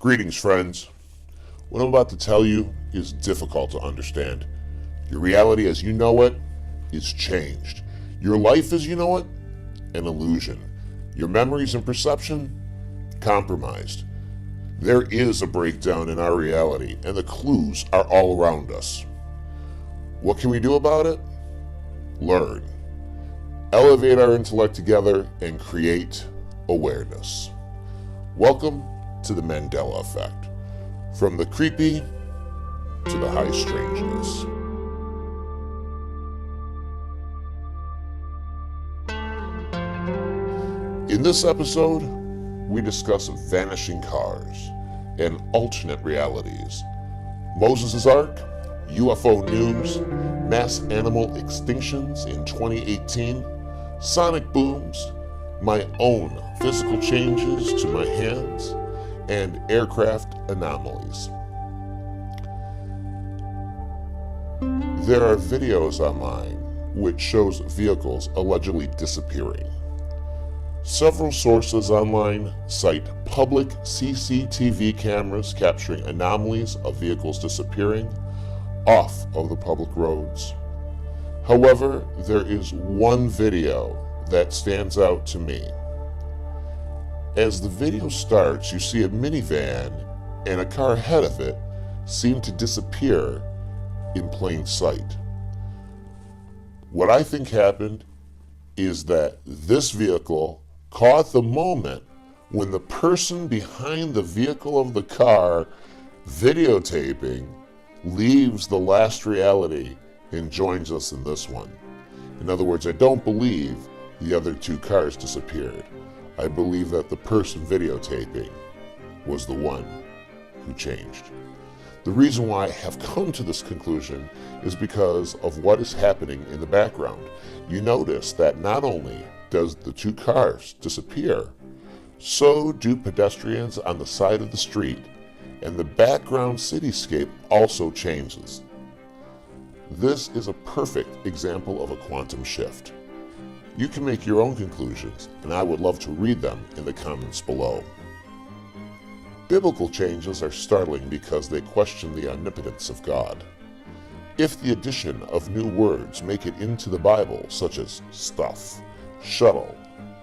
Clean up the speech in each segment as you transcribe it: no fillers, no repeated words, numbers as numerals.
Greetings, friends. What I'm about to tell you is difficult to understand. Your reality as you know it is changed. Your life as you know it, an illusion. Your memories and perception, compromised. There is a breakdown in our reality, and the clues are all around us. What can we do about it? Learn. Elevate our intellect together and create awareness. Welcome to the Mandela effect. From the creepy to the high strangeness. In this episode, we discuss vanishing cars and alternate realities, Moses' Ark, UFO news, mass animal extinctions in 2018, sonic booms, my own physical changes to my hands, and aircraft anomalies. There are videos online which shows vehicles allegedly disappearing. Several sources online cite public CCTV cameras capturing anomalies of vehicles disappearing off of the public roads. However, there is one video that stands out to me. As the video starts, you see a minivan and a car ahead of it seem to disappear in plain sight. What I think happened is that this vehicle caught the moment when the person behind the vehicle of the car videotaping leaves the last reality and joins us in this one. In other words, I don't believe the other two cars disappeared. I believe that the person videotaping was the one who changed. The reason why I have come to this conclusion is because of what is happening in the background. You notice that not only does the two cars disappear, so do pedestrians on the side of the street, and the background cityscape also changes. This is a perfect example of a quantum shift. You can make your own conclusions, and I would love to read them in the comments below. Biblical changes are startling because they question the omnipotence of God. If the addition of new words make it into the Bible, such as stuff, shuttle,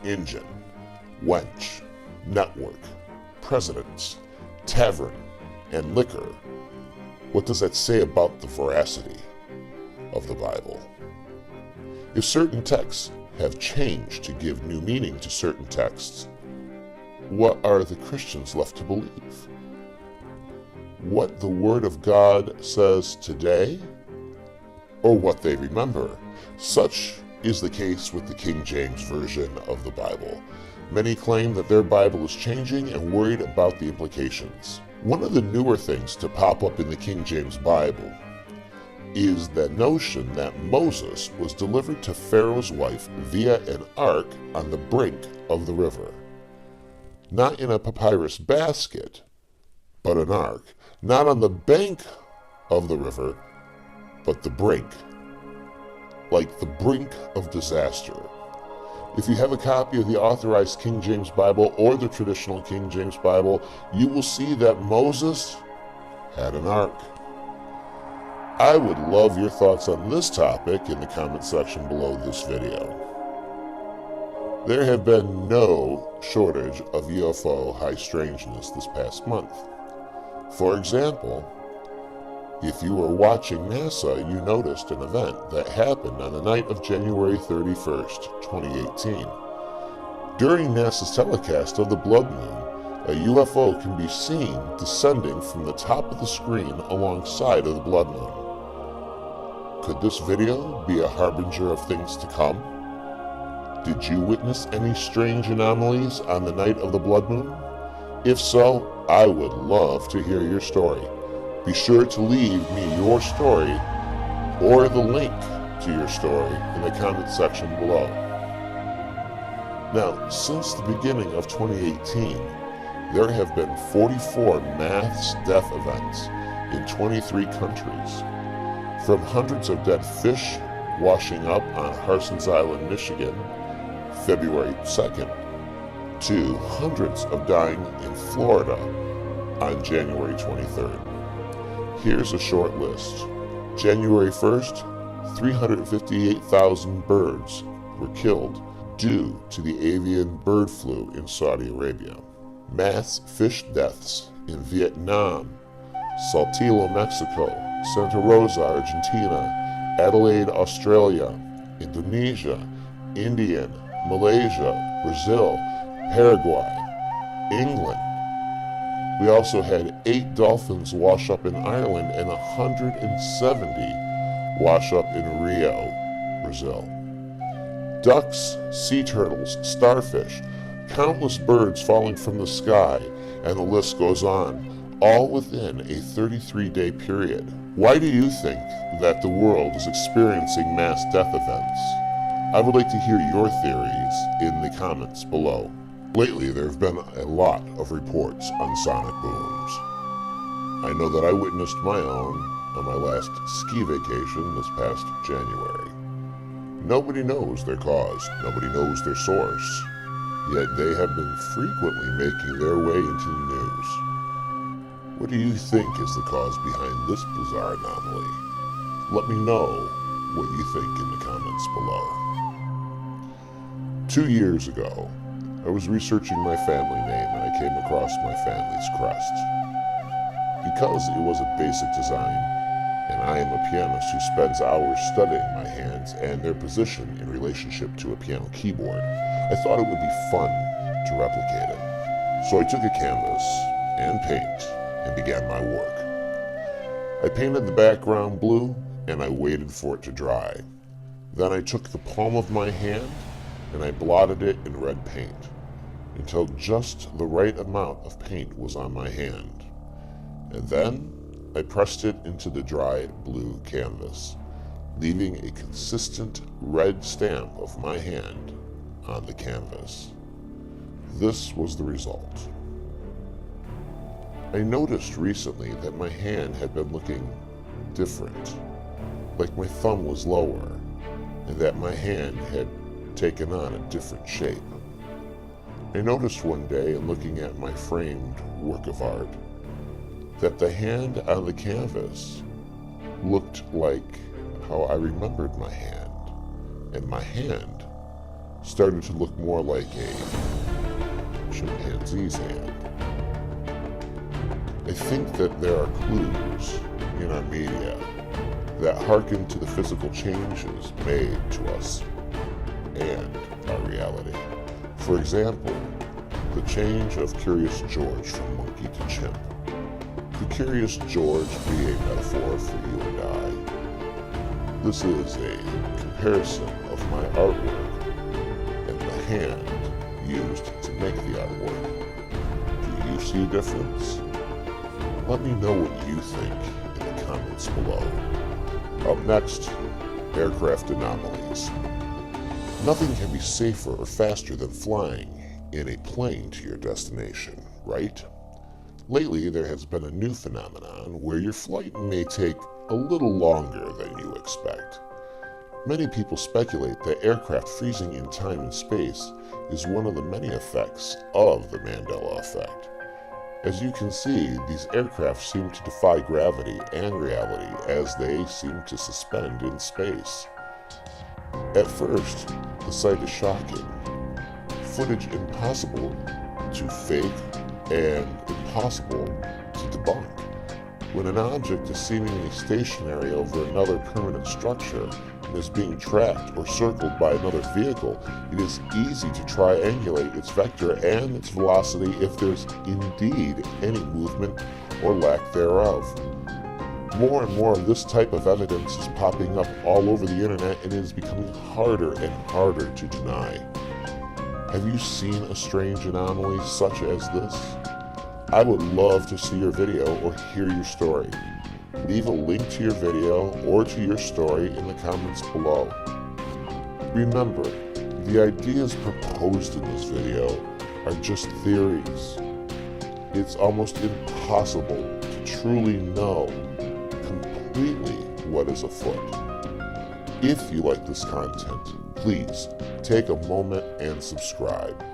engine, wench, network, presidents, tavern, and liquor, what does that say about the veracity of the Bible? If certain texts have changed to give new meaning to certain texts, what are the Christians left to believe? What the Word of God says today, or what they remember? Such is the case with the King James Version of the Bible. Many claim that their Bible is changing and worried about the implications. One of the newer things to pop up in the King James Bible is the notion that Moses was delivered to Pharaoh's wife via an ark on the brink of the river. Not in a papyrus basket, but an ark. Not on the bank of the river, but the brink. Like the brink of disaster. If you have a copy of the authorized King James Bible or the traditional King James Bible, you will see that Moses had an ark. I would love your thoughts on this topic in the comment section below this video. There have been no shortage of UFO high strangeness this past month. For example, if you were watching NASA, you noticed an event that happened on the night of January 31st, 2018. During NASA's telecast of the blood moon, a UFO can be seen descending from the top of the screen alongside of the blood moon. Could this video be a harbinger of things to come? Did you witness any strange anomalies on the night of the blood moon? If so, I would love to hear your story. Be sure to leave me your story or the link to your story in the comment section below. Now, since the beginning of 2018, there have been 44 mass death events in 23 countries. From hundreds of dead fish washing up on Harson's Island, Michigan, February 2nd, to hundreds of dying in Florida on January 23rd. Here's a short list. January 1st, 358,000 birds were killed due to the avian bird flu in Saudi Arabia. Mass fish deaths in Vietnam, Saltillo, Mexico, Santa Rosa, Argentina, Adelaide, Australia, Indonesia, India, Malaysia, Brazil, Paraguay, England. We also had 8 dolphins wash up in Ireland and 170 wash up in Rio, Brazil. Ducks, sea turtles, starfish, countless birds falling from the sky, and the list goes on, all within a 33-day period. Why do you think that the world is experiencing mass death events? I would like to hear your theories in the comments below. Lately, there have been a lot of reports on sonic booms. I know that I witnessed my own on my last ski vacation this past January. Nobody knows their cause, nobody knows their source, yet they have been frequently making their way into the news. What do you think is the cause behind this bizarre anomaly? Let me know what you think in the comments below. 2 years ago, I was researching my family name and I came across my family's crest. Because it was a basic design, and I am a pianist who spends hours studying my hands and their position in relationship to a piano keyboard, I thought it would be fun to replicate it. So I took a canvas and paint and began my work. I painted the background blue and I waited for it to dry. Then I took the palm of my hand and I blotted it in red paint until just the right amount of paint was on my hand. And then I pressed it into the dry blue canvas, leaving a consistent red stamp of my hand on the canvas. This was the result. I noticed recently that my hand had been looking different, like my thumb was lower, and that my hand had taken on a different shape. I noticed one day in looking at my framed work of art that the hand on the canvas looked like how I remembered my hand, and my hand started to look more like a chimpanzee's hand. I think that there are clues in our media that hearken to the physical changes made to us and our reality. For example, the change of Curious George from monkey to chimp. Could Curious George be a metaphor for you and I? This is a comparison of my artwork and the hand used to make the artwork. Do you see a difference? Let me know what you think in the comments below. Up next, aircraft anomalies. Nothing can be safer or faster than flying in a plane to your destination, right? Lately, there has been a new phenomenon where your flight may take a little longer than you expect. Many people speculate that aircraft freezing in time and space is one of the many effects of the Mandela effect. As you can see, these aircraft seem to defy gravity and reality as they seem to suspend in space. At first, the sight is shocking. Footage impossible to fake and impossible to debunk. When an object is seemingly stationary over another permanent structure and is being tracked or circled by another vehicle, it is easy to triangulate its vector and its velocity if there's indeed any movement or lack thereof. More and more of this type of evidence is popping up all over the internet and it is becoming harder and harder to deny. Have you seen a strange anomaly such as this? I would love to see your video or hear your story. Leave a link to your video or to your story in the comments below. Remember, the ideas proposed in this video are just theories. It's almost impossible to truly know completely what is afoot. If you like this content, please take a moment and subscribe.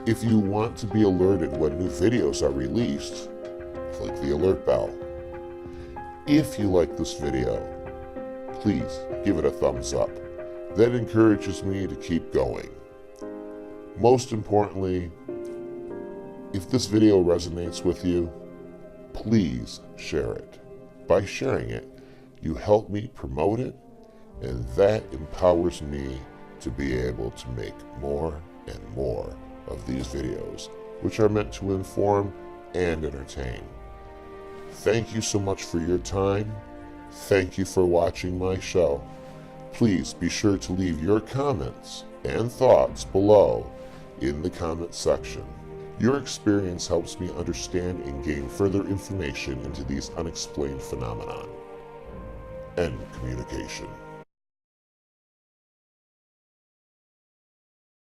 If you want to be alerted when new videos are released, click the alert bell. If you like this video, please give it a thumbs up. That encourages me to keep going. Most importantly, if this video resonates with you, please share it. By sharing it, you help me promote it, and that empowers me to be able to make more and more of these videos, which are meant to inform and entertain. Thank you so much for your time. Thank you for watching my show. Please be sure to leave your comments and thoughts below in the comment section. Your experience helps me understand and gain further information into these unexplained phenomena. End communication.